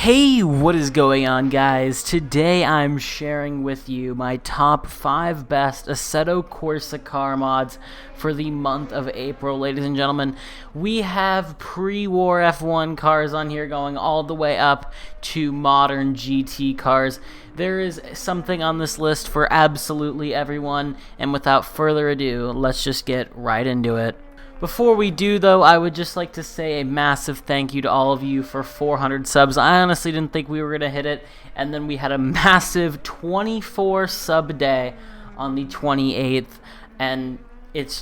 Hey, what is going on, guys? Today I'm sharing with you my top 5 best Assetto Corsa car mods for the month of April. Ladies and gentlemen, we have pre-war F1 cars on here going all the way up to modern GT cars. There is something on this list for absolutely everyone, and without further ado, let's just get right into it. Before we do, though, I would just like to say a massive thank you to all of you for 400 subs. I honestly didn't think we were going to hit it, and then we had a massive 24 sub day on the 28th, and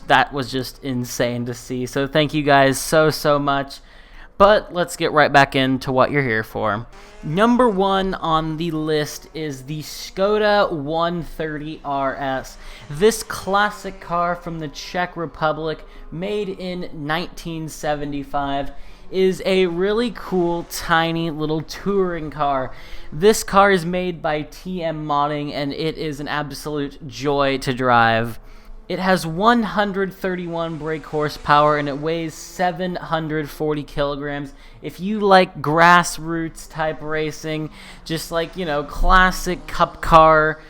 that was just insane to see. So thank you guys so much. But let's get right back into what you're here for. Number 1 on the list is the Skoda 130 RS. This classic car from the Czech Republic, made in 1975, is a really cool, tiny little touring car. This car is made by TM Modding, and it is an absolute joy to drive. It has 131 brake horsepower and it weighs 740 kilograms. If you like grassroots type racing, just like, classic cup car,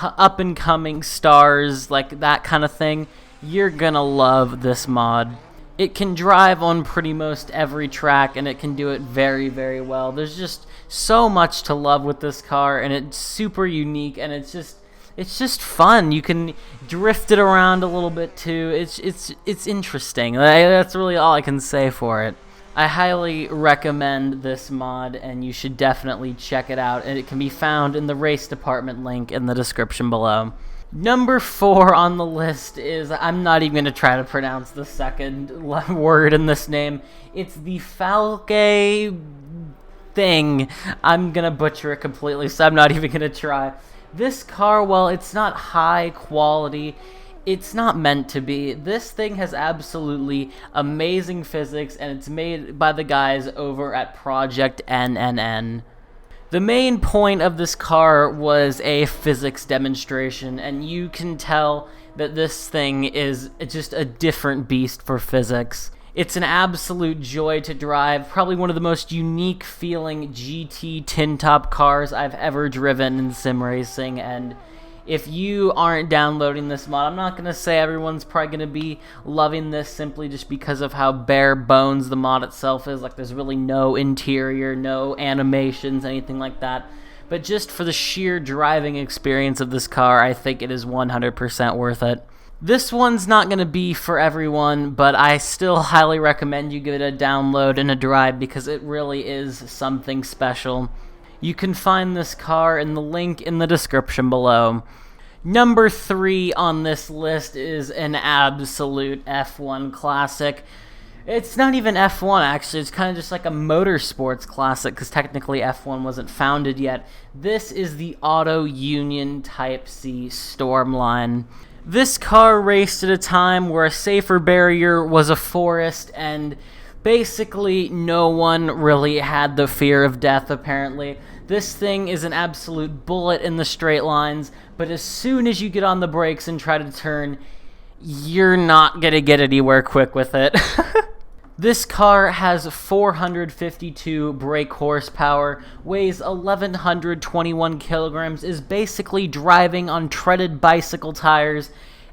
up and coming stars, like that kind of thing, you're gonna love this mod. It can drive on pretty most every track, and it can do it very well. There's just so much to love with this car, and it's super unique, and it's just fun. You can drift it around a little bit too. It's interesting. That's really all I can say for it. I highly recommend this mod, and you should definitely check it out. And it can be found in the race department link in the description below. Number 4 on the list is, I'm not even going to try to pronounce the second word in this name. It's the Falke thing. I'm going to butcher it completely, so I'm not even going to try. This car, while it's not high quality, it's not meant to be. This thing has absolutely amazing physics, and it's made by the guys over at Project NNN. The main point of this car was a physics demonstration, and you can tell that this thing is just a different beast for physics. It's an absolute joy to drive, probably one of the most unique feeling GT tin top cars I've ever driven in sim racing, and if you aren't downloading this mod, I'm not going to say everyone's probably going to be loving this simply just because of how bare bones the mod itself is. Like, there's really no interior, no animations, anything like that. But just for the sheer driving experience of this car, I think it is 100% worth it. This one's not going to be for everyone, but I still highly recommend you give it a download and a drive because it really is something special. You can find this car in the link in the description below. Number 3 on this list is an absolute F1 classic. It's not even F1, actually. It's kind of just like a motorsports classic because technically F1 wasn't founded yet. This is the Auto Union TypeC Stormline. This car raced at a time where a safer barrier was a forest, and basically no one really had the fear of death, apparently. This thing is an absolute bullet in the straight lines, but as soon as you get on the brakes and try to turn, you're not going to get anywhere quick with it. This car has 452 brake horsepower, weighs 1,121 kilograms, is basically driving on treaded bicycle tires,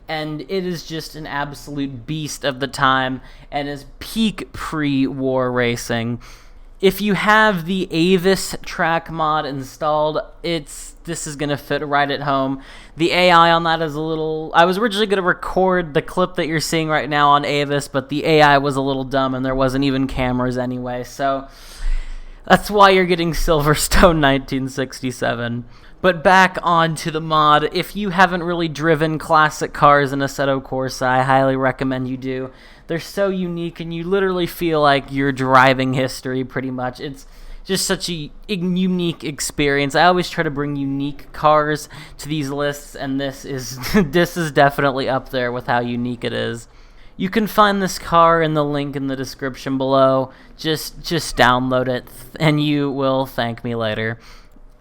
and it is just an absolute beast of the time and is peak pre-war racing. If you have the Avis track mod installed, this is going to fit right at home. The AI on that is a little... I was originally going to record the clip that you're seeing right now on Avis, but the AI was a little dumb and there wasn't even cameras anyway, so that's why you're getting Silverstone 1967. But back on to the mod. If you haven't really driven classic cars in Assetto Corsa, I highly recommend you do. They're so unique, and you literally feel like you're driving history pretty much. It's just such a unique experience. I always try to bring unique cars to these lists, and this is definitely up there with how unique it is. You can find this car in the link in the description below. Just download it, and you will thank me later.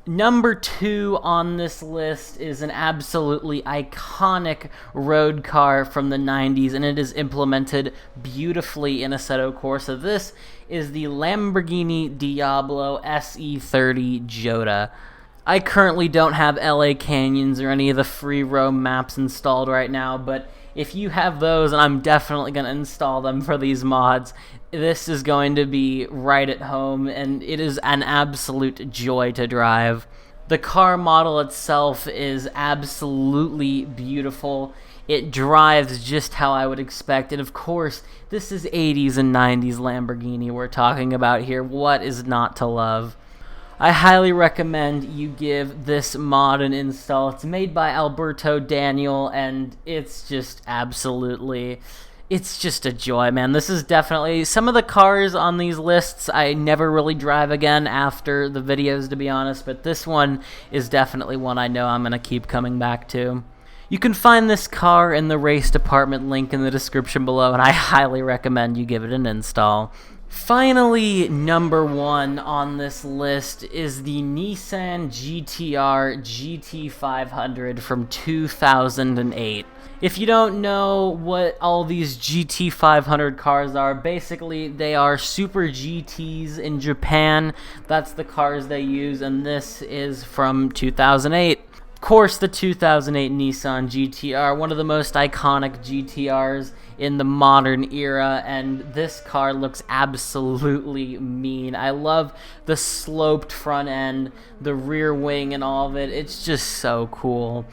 Number 2 on this list is an absolutely iconic road car from the 90s, and it is implemented beautifully in Assetto Corsa. This is the Lamborghini Diablo SE30 Jota. I currently don't have LA Canyons or any of the free roam maps installed right now, but if you have those, and I'm definitely going to install them for these mods, this is going to be right at home, and it is an absolute joy to drive. The car model itself is absolutely beautiful. It drives just how I would expect, and of course, this is 80s and 90s Lamborghini we're talking about here. What is not to love? I highly recommend you give this mod an install. It's made by Alberto Daniel, and it's just absolutely, it's just a joy, man. This is definitely, some of the cars on these lists I never really drive again after the videos, to be honest, but this one is definitely one I know I'm going to keep coming back to. You can find this car in the race department link in the description below, and I highly recommend you give it an install. Finally, number 1 on this list is the Nissan GTR GT500 from 2008. If you don't know what all these GT500 cars are, basically they are Super GTs in Japan. That's the cars they use, and this is from 2008. Of course, the 2008 Nissan GTR, one of the most iconic GTRs in the modern era, and this car looks absolutely mean. I love the sloped front end, the rear wing, and all of it. It's just so cool.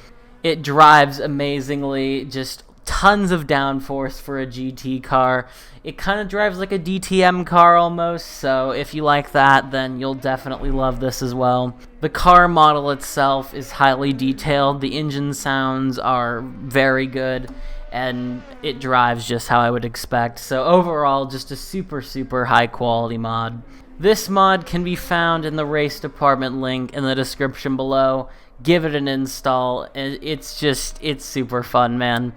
It drives amazingly, just tons of downforce for a GT car. It kind of drives like a DTM car almost, so if you like that, then you'll definitely love this as well. The car model itself is highly detailed. The engine sounds are very good, and it drives just how I would expect. So overall, just a super high quality mod. This mod can be found in the race department link in the description below. Give it an install. It's super fun, man.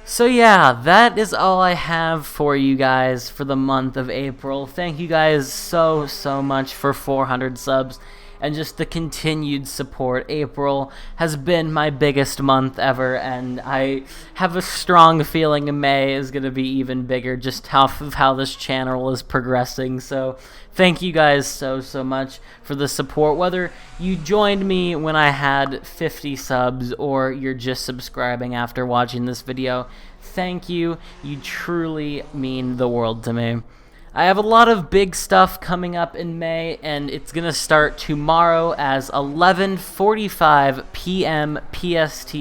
So yeah, that is all I have for you guys for the month of April. Thank you guys so much for 400 subs and just the continued support. April has been my biggest month ever, and I have a strong feeling May is going to be even bigger, just how this channel is progressing. So thank you guys so much for the support, whether you joined me when I had 50 subs or you're just subscribing after watching this video. Thank you. You truly mean the world to me. I have a lot of big stuff coming up in May, and it's going to start tomorrow as 11:45 p.m. PST.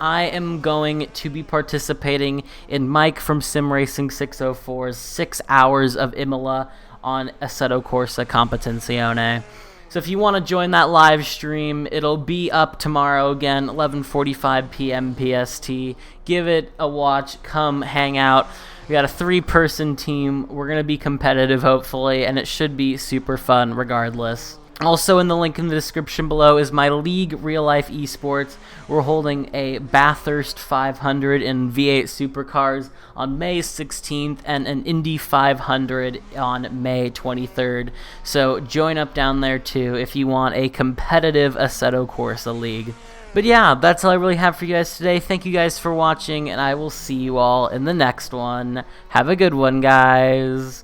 I am going to be participating in Mike from Sim Racing 604's 6 hours of Imola on Assetto Corsa Competizione. So if you want to join that live stream, it'll be up tomorrow again, 11:45 p.m. PST. Give it a watch. Come hang out. We got a 3-person team. We're going to be competitive, hopefully, and it should be super fun regardless. Also in the link in the description below is my league, Real Life Esports. We're holding a Bathurst 500 in V8 Supercars on May 16th and an Indy 500 on May 23rd. So join up down there too if you want a competitive Assetto Corsa league. But yeah, that's all I really have for you guys today. Thank you guys for watching, and I will see you all in the next one. Have a good one, guys.